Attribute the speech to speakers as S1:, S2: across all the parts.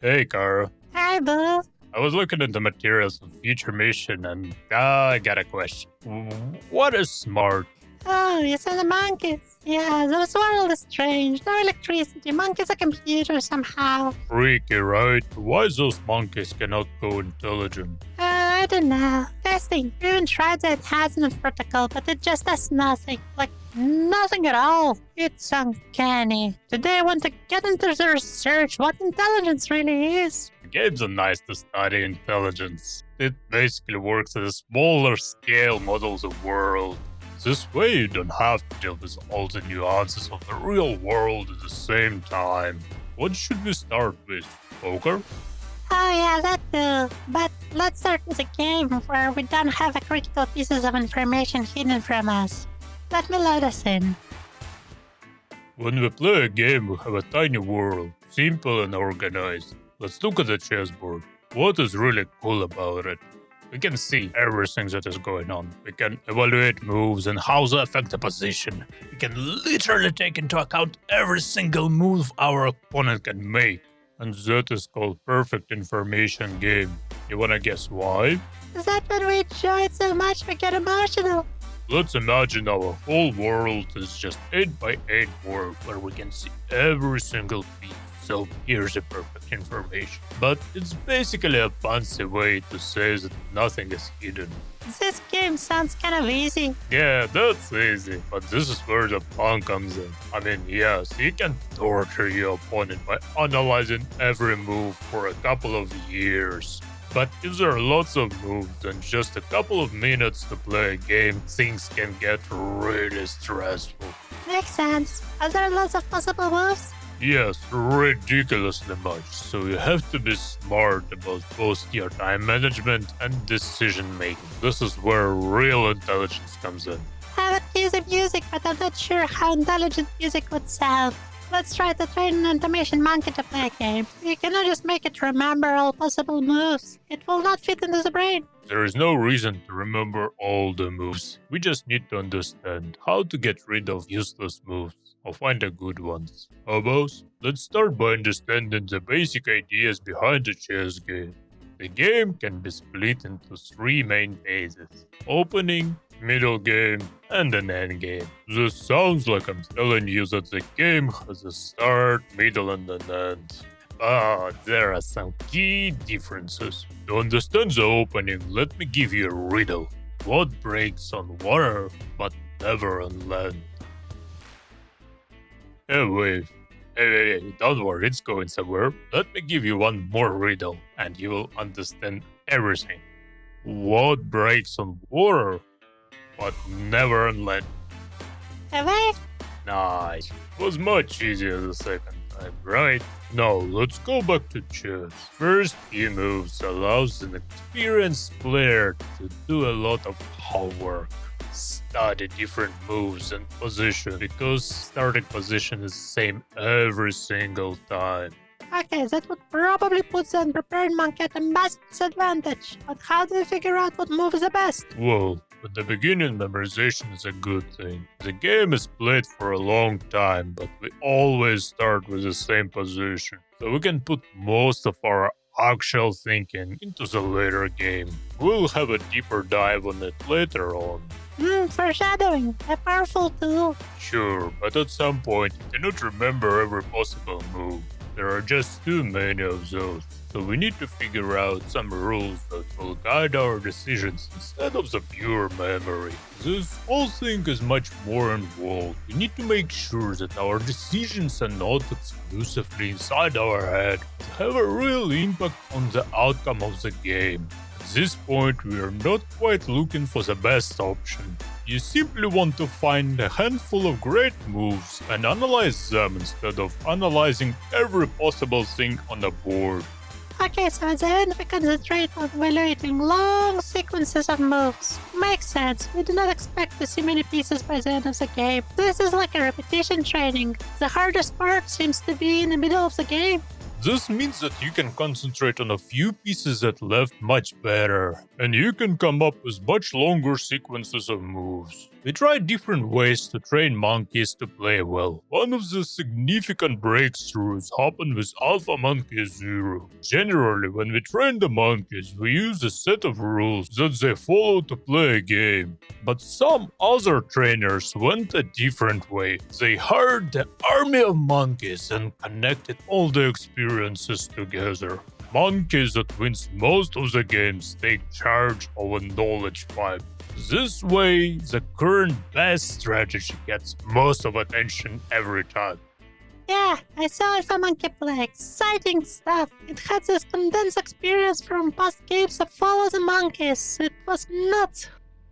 S1: Hey, Caro.
S2: Hi, Boo.
S1: I was looking at the materials of future mission and I got a question. What is smart?
S2: Oh, you said the monkeys. Yeah, this world is strange. No electricity. Monkeys are computers somehow.
S1: Freaky, right? Why those monkeys cannot go intelligent?
S2: I don't know. Testing. We even tried the enhancement protocol, but it just does nothing. Like, nothing at all. It's uncanny. Today I want to get into the research what intelligence really is.
S1: Games are nice to study intelligence. It basically works at a smaller scale models of world. This way you don't have to deal with all the nuances of the real world at the same time. What should we start with? Poker?
S2: Oh yeah, that too. But let's start with a game where we don't have a critical pieces of information hidden from us. Let me load us in.
S1: When we play a game, we have a tiny world, simple and organized. Let's look at the chessboard. What is really cool about it? We can see everything that is going on. We can evaluate moves and how they affect the position. We can literally take into account every single move our opponent can make. And that is called perfect information game. You wanna guess why?
S2: Is that when we enjoy it so much we get emotional?
S1: Let's imagine our whole world is just 8x8 world where we can see every single piece. So here's the perfect information. But it's basically a fancy way to say that nothing is hidden.
S2: This game sounds kind of easy.
S1: Yeah, that's easy, but this is where the fun comes in. I mean, yes, you can torture your opponent by analyzing every move for a couple of years. But if there are lots of moves and just a couple of minutes to play a game, things can get really stressful.
S2: Makes sense. Are there lots of possible moves?
S1: Yes, ridiculously much. So you have to be smart about both your time management and decision making. This is where real intelligence comes in.
S2: I would use the music, but I'm not sure how intelligent music would sound. Let's try to train an animation monkey to play a game. You cannot just make it remember all possible moves. It will not fit into the brain.
S1: There is no reason to remember all the moves. We just need to understand how to get rid of useless moves or find the good ones. Hobos, let's start by understanding the basic ideas behind the chess game. The game can be split into three main phases: opening, middle game, and an end game. This sounds like I'm telling you that the game has a start, middle, and an end. But there are some key differences. To understand the opening, let me give you a riddle. What breaks on water but never on land? Hey, don't worry, it's going somewhere. Let me give you one more riddle, and you will understand everything. What breaks on water but never on land?
S2: A wave?
S1: Nice. Was much easier the second time, right? Now, let's go back to chess. First few moves allows an experienced player to do a lot of homework. Study different moves and position because starting position is the same every single time.
S2: Okay, that would probably put the unprepared monkey at a massive disadvantage. But how do you figure out what move is the best?
S1: Well, at the beginning, memorization is a good thing. The game is played for a long time, but we always start with the same position. So we can put most of our actual thinking into the later game. We'll have a deeper dive on it later on.
S2: Foreshadowing. A powerful tool.
S1: Sure, but at some point you cannot remember every possible move. There are just too many of those. So we need to figure out some rules that will guide our decisions instead of the pure memory. This whole thing is much more involved. We need to make sure that our decisions are not exclusively inside our head, but have a real impact on the outcome of the game. At this point, we are not quite looking for the best option. You simply want to find a handful of great moves and analyze them instead of analyzing every possible thing on the board.
S2: Okay, so at the end we concentrate on evaluating long sequences of moves. Makes sense. We do not expect to see many pieces by the end of the game. This is like a repetition training. The hardest part seems to be in the middle of the game.
S1: This means that you can concentrate on a few pieces that left much better, and you can come up with much longer sequences of moves. We tried different ways to train monkeys to play well. One of the significant breakthroughs happened with Alpha Monkey Zero. Generally, when we train the monkeys, we use a set of rules that they follow to play a game. But some other trainers went a different way. They hired the army of monkeys and connected all the experiences together. Monkeys that wins most of the games take charge of a knowledge pipe. This way, the current best strategy gets most of attention every time.
S2: Yeah, I saw Alpha Monkey play. Exciting stuff. It had this condensed experience from past games that follow the monkeys. It was nuts.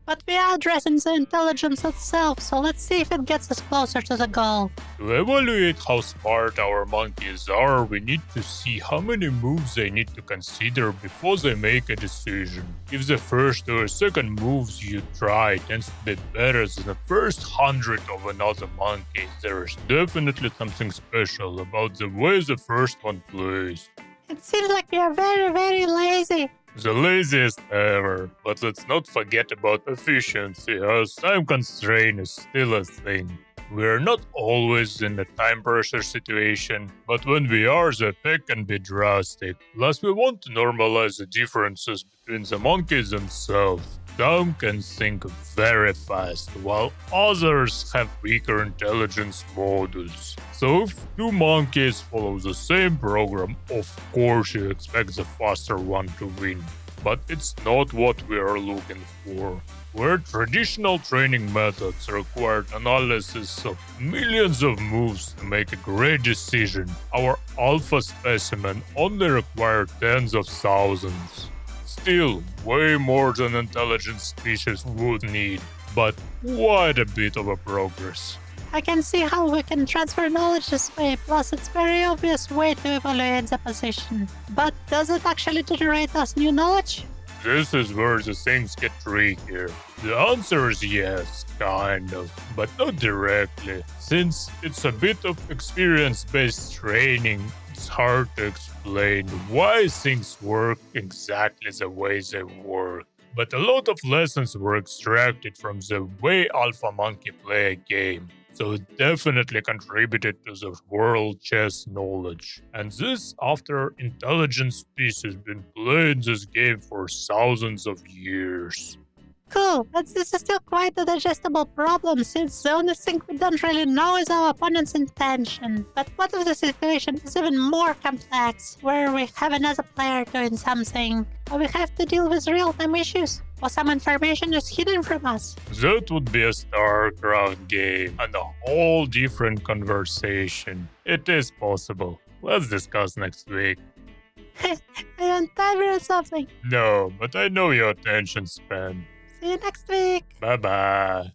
S2: But we are addressing the intelligence itself, so let's see if it gets us closer to the goal.
S1: To evaluate how smart our monkeys are, we need to see how many moves they need to consider before they make a decision. If the first or second moves you try tends to be better than the first 100 of another monkey, there is definitely something special about the way the first one plays.
S2: It seems like we are very, very lazy.
S1: The laziest ever, but let's not forget about efficiency, as time constraint is still a thing. We're not always in a time pressure situation, but when we are, the effect can be drastic. Plus, we want to normalize the differences between the monkeys themselves. Some can think very fast, while others have weaker intelligence models. So if two monkeys follow the same program, of course you expect the faster one to win. But it's not what we are looking for. Where traditional training methods required analysis of millions of moves to make a great decision, our alpha specimen only required tens of thousands. Still, way more than intelligent species would need, but quite a bit of a progress.
S2: I can see how we can transfer knowledge this way, plus it's very obvious way to evaluate the position. But does it actually generate us new knowledge?
S1: This is where the things get trickier. The answer is yes, kind of, but not directly. Since it's a bit of experience-based training, it's hard to explain why things work exactly the way they work. But a lot of lessons were extracted from the way Alpha Monkey play a game. So it definitely contributed to the world chess knowledge. And this after intelligent species been playing this game for thousands of years.
S2: Cool, but this is still quite a digestible problem since the only thing we don't really know is our opponent's intention. But what if the situation is even more complex, where we have another player doing something, or we have to deal with real-time issues, or some information is hidden from us?
S1: That would be a StarCraft game and a whole different conversation. It is possible. Let's discuss next week.
S2: Are you on timer or something?
S1: No, but I know your attention span.
S2: See you next week!
S1: Bye bye.